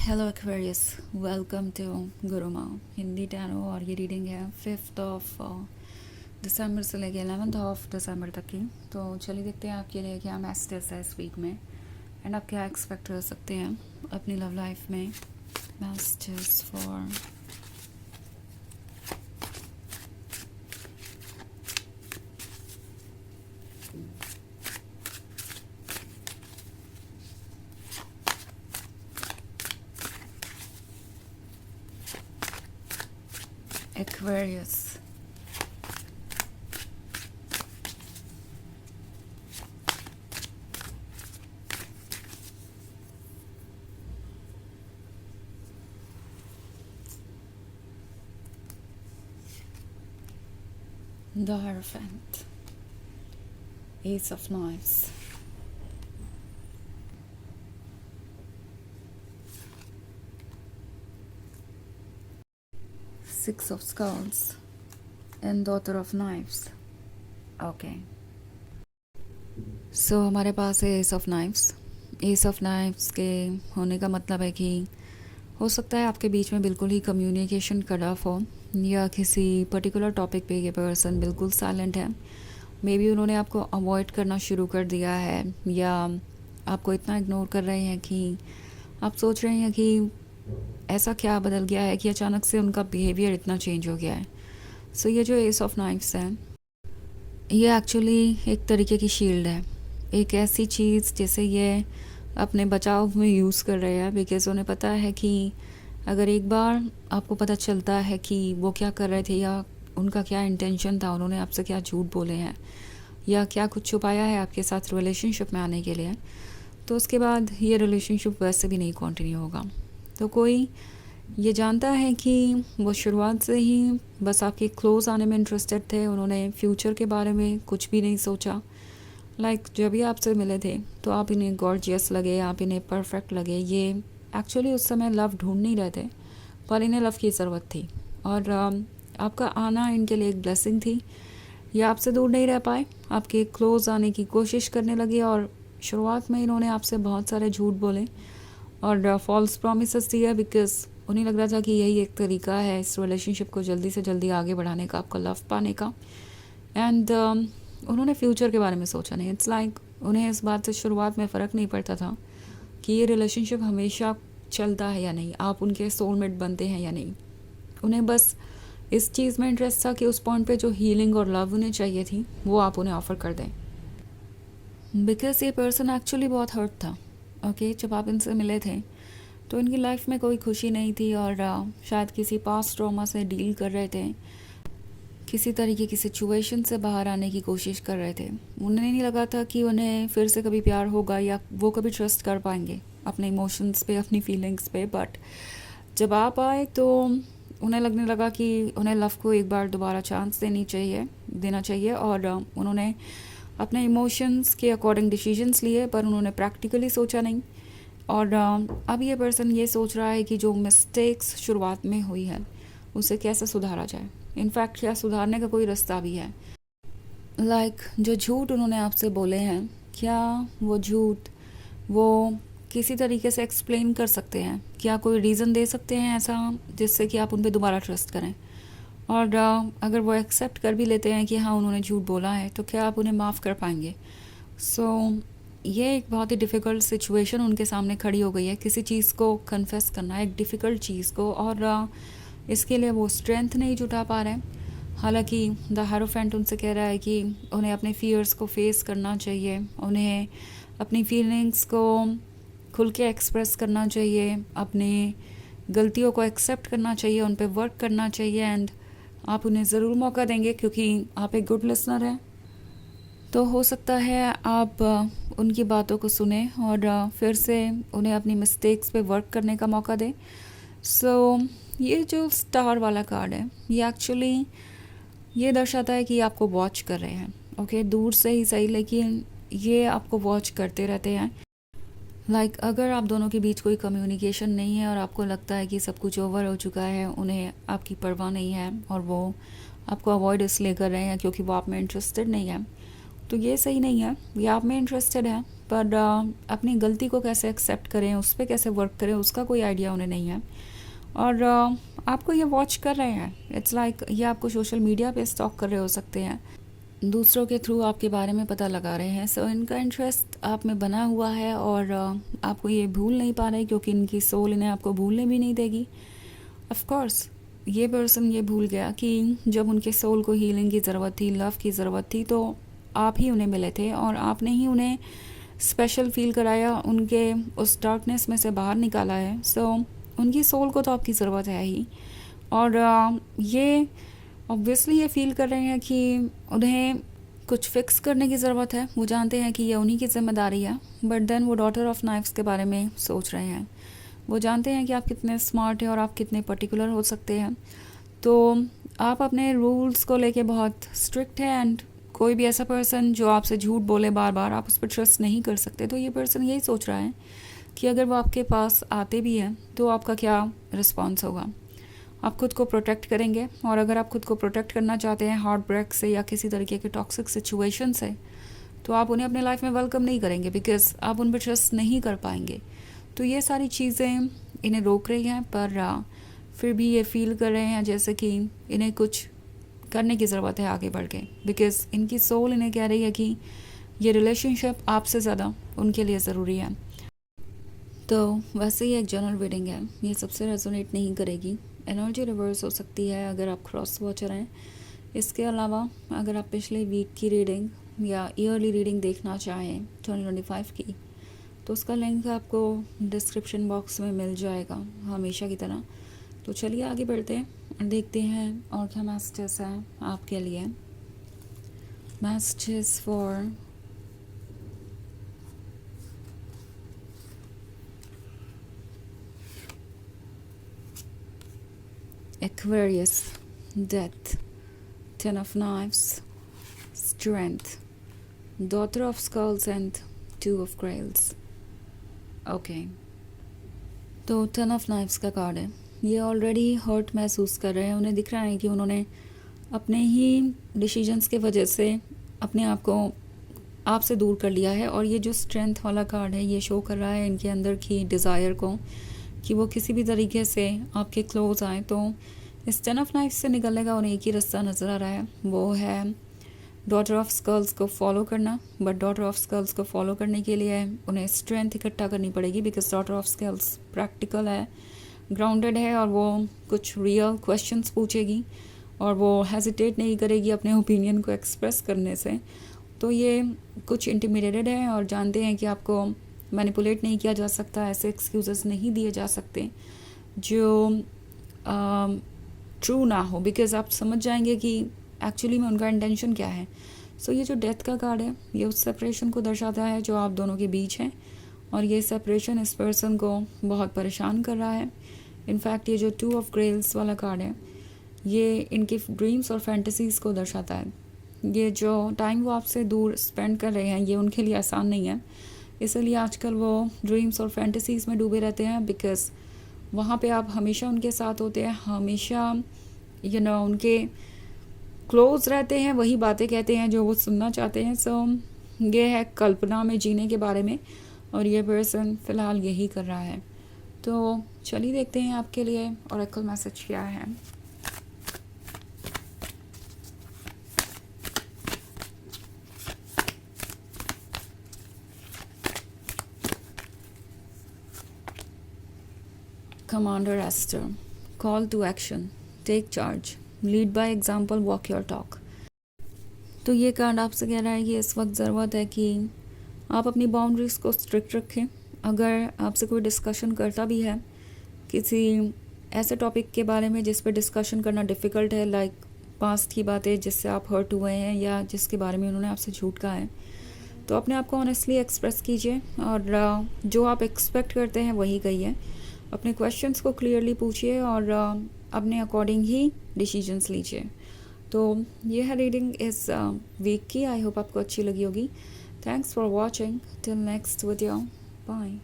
Hello Aquarius, welcome to Guruma Hindi tarot. और ये reading है 5 दिसंबर से लेके 11 दिसंबर तक की। तो चलिए देखते हैं आपके लिए क्या मैसेजेस है इस वीक में एंड आप क्या एक्सपेक्ट कर सकते हैं अपनी लव लाइफ में। Messages for Aquarius. The Hierophant, Ace of Knives, Six of Skulls and Daughter of Knives. Okay, so हमारे पास है ace of knives. Ace of knives के होने का मतलब है कि हो सकता है आपके बीच में बिल्कुल ही कम्युनिकेशन कट ऑफ हो, या किसी पर्टिकुलर टॉपिक पे ये पर्सन बिल्कुल साइलेंट है। मे बी उन्होंने आपको अवॉइड करना शुरू कर दिया है, या आपको इतना इग्नोर कर रहे हैं कि आप सोच रहे हैं कि ऐसा क्या बदल गया है कि अचानक से उनका बिहेवियर इतना चेंज हो गया है। सो ये जो एस ऑफ नाइफ्स है, ये एक्चुअली एक तरीके की शील्ड है, एक ऐसी चीज़ जिसे ये अपने बचाव में यूज़ कर रहे हैं, बिकॉज़ उन्हें पता है कि अगर एक बार आपको पता चलता है कि वो क्या कर रहे थे या उनका क्या इंटेंशन था, उन्होंने आपसे क्या झूठ बोले हैं या क्या कुछ छुपाया है आपके साथ रिलेशनशिप में आने के लिए, तो उसके बाद ये रिलेशनशिप वैसे भी नहीं कंटिन्यू होगा। तो कोई ये जानता है कि वो शुरुआत से ही बस आपके क्लोज़ आने में इंटरेस्टेड थे, उन्होंने फ्यूचर के बारे में कुछ भी नहीं सोचा। जब भी आपसे मिले थे तो आप इन्हें गॉर्जियस लगे, आप इन्हें परफेक्ट लगे। ये एक्चुअली उस समय लव ढूंढ नहीं रहे थे, पर इन्हें लव की ज़रूरत थी, और आपका आना इनके लिए एक ब्लेसिंग थी। ये आपसे दूर नहीं रह पाए, आपके क्लोज़ आने की कोशिश करने लगे, और शुरुआत में इन्होंने आपसे बहुत सारे झूठ बोले और फॉल्स प्रॉमिसेस दिया, बिकॉज उन्हें लग रहा था कि यही एक तरीका है इस रिलेशनशिप को जल्दी से जल्दी आगे बढ़ाने का, आपका लव पाने का। एंड उन्होंने फ्यूचर के बारे में सोचा नहीं। इट्स लाइक उन्हें इस बात से शुरुआत में फ़र्क नहीं पड़ता था कि ये रिलेशनशिप हमेशा चलता है या नहीं, आप उनके सोलमेट बनते हैं या नहीं। उन्हें बस इस चीज़ में इंटरेस्ट था कि उस पॉइंट पे जो हीलिंग और लव उन्हें चाहिए थी वो आप उन्हें ऑफ़र कर दें, बिकॉज ये पर्सन एक्चुअली बहुत हर्ट था। ओके, जब आप इनसे मिले थे तो इनकी लाइफ में कोई खुशी नहीं थी, और शायद किसी पास्ट ट्रॉमा से डील कर रहे थे, किसी तरीके की सिचुएशन से बाहर आने की कोशिश कर रहे थे। उन्हें नहीं लगा था कि उन्हें फिर से कभी प्यार होगा या वो कभी ट्रस्ट कर पाएंगे अपने इमोशंस पे, अपनी फीलिंग्स पे। बट जब आप आए तो उन्हें लगने लगा कि उन्हें लव को एक बार दोबारा चांस देना चाहिए, और उन्होंने अपने इमोशंस के अकॉर्डिंग डिसीजंस लिए, पर उन्होंने प्रैक्टिकली सोचा नहीं। और अब ये पर्सन ये सोच रहा है कि जो मिस्टेक्स शुरुआत में हुई है उसे कैसे सुधारा जाए। इनफैक्ट क्या सुधारने का कोई रास्ता भी है। जो झूठ उन्होंने आपसे बोले हैं, क्या वो झूठ वो किसी तरीके से एक्सप्लेन कर सकते हैं? क्या कोई रीज़न दे सकते हैं ऐसा जिससे कि आप उन पर दोबारा ट्रस्ट करें? और अगर वो एक्सेप्ट कर भी लेते हैं कि हाँ उन्होंने झूठ बोला है, तो क्या आप उन्हें माफ़ कर पाएंगे? ये एक बहुत ही डिफ़िकल्ट सिचुएशन उनके सामने खड़ी हो गई है, किसी चीज़ को कन्फेस करना, एक डिफ़िकल्ट चीज़ को, और इसके लिए वो स्ट्रेंथ नहीं जुटा पा रहे हैं। हालांकि द हायरोफेंट उनसे कह रहा है कि उन्हें अपने फियर्स को फेस करना चाहिए, उन्हें अपनी फीलिंग्स को खुल के एक्सप्रेस करना चाहिए, अपनी गलतियों को एक्सेप्ट करना चाहिए, उन पर वर्क करना चाहिए, एंड आप उन्हें ज़रूर मौका देंगे क्योंकि आप एक गुड लिसनर हैं। तो हो सकता है आप उनकी बातों को सुने और फिर से उन्हें अपनी मिस्टेक्स पे वर्क करने का मौका दें। ये जो स्टार वाला कार्ड है, ये एक्चुअली ये दर्शाता है कि आपको वॉच कर रहे हैं। ओके, दूर से ही सही, लेकिन ये आपको वॉच करते रहते हैं। अगर आप दोनों के बीच कोई कम्युनिकेशन नहीं है और आपको लगता है कि सब कुछ ओवर हो चुका है, उन्हें आपकी परवाह नहीं है और वो आपको अवॉइड इसलिए कर रहे हैं क्योंकि वो आप में इंटरेस्टेड नहीं है, तो ये सही नहीं है। ये आप में इंटरेस्टेड है पर अपनी गलती को कैसे एक्सेप्ट करें, उस पर कैसे वर्क करें, उसका कोई आइडिया उन्हें नहीं है। और आपको ये वॉच कर रहे हैं, इट्स लाइक ये आपको सोशल मीडिया पे स्टॉक कर रहे हो सकते हैं, दूसरों के थ्रू आपके बारे में पता लगा रहे हैं। सो इनका इंटरेस्ट आप में बना हुआ है और आपको ये भूल नहीं पा रहे क्योंकि इनकी सोल इन्हें आपको भूलने भी नहीं देगी। ऑफ कोर्स ये पर्सन ये भूल गया कि जब उनके सोल को हीलिंग की ज़रूरत थी, लव की ज़रूरत थी, तो आप ही उन्हें मिले थे और आपने ही उन्हें स्पेशल फील कराया, उनके उस डार्कनेस में से बाहर निकाला है। सो उनकी सोल को तो आपकी ज़रूरत है ही। और ये ऑब्वियसली ये फील कर रहे हैं कि उन्हें कुछ फिक्स करने की ज़रूरत है। वो जानते हैं कि ये उन्हीं की जिम्मेदारी है, बट देन वो डॉटर ऑफ नाइफ्स के बारे में सोच रहे हैं। वो जानते हैं कि आप कितने स्मार्ट हैं और आप कितने पर्टिकुलर हो सकते हैं। तो आप अपने रूल्स को लेके बहुत स्ट्रिक्ट है एंड कोई भी ऐसा पर्सन जो आपसे झूठ बोले बार बार, आप उस पर ट्रस्ट नहीं कर सकते। तो ये पर्सन यही सोच रहा है कि अगर वो आपके पास आते भी हैं तो आपका क्या रिस्पॉन्स होगा। आप खुद को प्रोटेक्ट करेंगे, और अगर आप खुद को प्रोटेक्ट करना चाहते हैं हार्ट ब्रेक से या किसी तरीके के टॉक्सिक सिचुएशन से, तो आप उन्हें अपने लाइफ में वेलकम नहीं करेंगे बिकॉज आप उन पर ट्रस्ट नहीं कर पाएंगे। तो ये सारी चीज़ें इन्हें रोक रही हैं, पर फिर भी ये फील कर रहे हैं जैसे कि इन्हें कुछ करने की ज़रूरत है आगे बढ़ के, बिकॉज़ इनकी सोल इन्हें कह रही है कि ये रिलेशनशिप आपसे ज़्यादा उनके लिए ज़रूरी है। तो वैसे ही एक जनरल रीडिंग है, ये सबसे रेजोनेट नहीं करेगी। एनर्जी रिवर्स हो सकती है अगर आप क्रॉस वॉचर हैं। इसके अलावा अगर आप पिछले वीक की रीडिंग या ईयरली रीडिंग देखना चाहें 2025 की, तो उसका लिंक आपको डिस्क्रिप्शन बॉक्स में मिल जाएगा हमेशा की तरह। तो चलिए आगे बढ़ते हैं और देखते हैं और क्या मैसेजेस हैं आपके लिए। Messages for Aquarius, Death, Ten of Knives, Strength, Daughter of Skulls and Two of Grails. Okay, तो टेन ऑफ नाइफ्स का कार्ड है। ये ऑलरेडी हर्ट महसूस कर रहे हैं। उन्हें दिख रहा है कि उन्होंने अपने ही डिसीजंस के वजह से अपने आप को आपसे दूर कर लिया है। और ये जो स्ट्रेंथ वाला कार्ड है ये शो कर रहा है इनके अंदर की डिज़ायर को कि वो किसी भी तरीके से आपके क्लोज आए। तो इस टेन ऑफ नाइफ्स से निकलने का उन्हें एक ही रास्ता नज़र आ रहा है, वो है डॉटर ऑफ स्कल्स को फॉलो करना। बट डॉटर ऑफ स्कल्स को फॉलो करने के लिए उन्हें स्ट्रेंथ इकट्ठा करनी पड़ेगी, because daughter of skulls practical है, ग्राउंडेड है और वो कुछ रियल क्वेश्चंस पूछेगी और वो हेजिटेट नहीं करेगी अपने ओपिनियन को एक्सप्रेस करने से। तो ये कुछ इंटिमिडेटेड है और जानते हैं कि आपको मैनिपुलेट नहीं किया जा सकता, ऐसे एक्सक्यूजेस नहीं दिए जा सकते जो ट्रू ना हो, बिकॉज आप समझ जाएंगे कि एक्चुअली में उनका इंटेंशन क्या है। सो ये जो डेथ का कार्ड है ये उस सेपरेशन को दर्शाता है जो आप दोनों के बीच है, और ये सेपरेशन इस पर्सन को बहुत परेशान कर रहा है। इनफैक्ट ये जो टू ऑफ ग्रेल्स वाला कार्ड है ये इनके ड्रीम्स और फैंटेसीज़ को दर्शाता है। ये जो टाइम वो आपसे दूर स्पेंड कर रहे हैं ये उनके लिए आसान नहीं है, इसलिए आजकल वो ड्रीम्स और फैंटेसीज़ में डूबे रहते हैं, बिकॉज़ वहाँ पे आप हमेशा उनके साथ होते हैं, हमेशा उनके क्लोज रहते हैं, वही बातें कहते हैं जो वो सुनना चाहते हैं। सो ये है कल्पना में जीने के बारे में, और ये पर्सन फ़िलहाल यही कर रहा है। तो चलिए देखते हैं आपके लिए ऑरेकल मैसेज क्या है। Commander Esther, call to action, take charge, lead by example, walk your talk। तो ये कार्ड आपसे कह रहा है कि इस वक्त ज़रूरत है कि आप अपनी बाउंड्रीज़ को स्ट्रिक्ट रखें। अगर आपसे कोई डिस्कशन करता भी है किसी ऐसे टॉपिक के बारे में जिस पर डिस्कशन करना डिफ़िकल्ट है, लाइक पास्ट की बातें जिससे आप हर्ट हुए हैं या जिसके बारे में उन्होंने आपसे झूठ कहा है, तो अपने आप को ऑनेस्टली एक्सप्रेस कीजिए और जो आप एक्सपेक्ट करते हैं वही कहिए। अपने क्वेश्चंस को क्लियरली पूछिए और अपने अकॉर्डिंग ही डिसीजंस लीजिए। तो ये है रीडिंग इस वीक की। आई होप आपको अच्छी लगी होगी। Thanks for watching. Till next video, bye.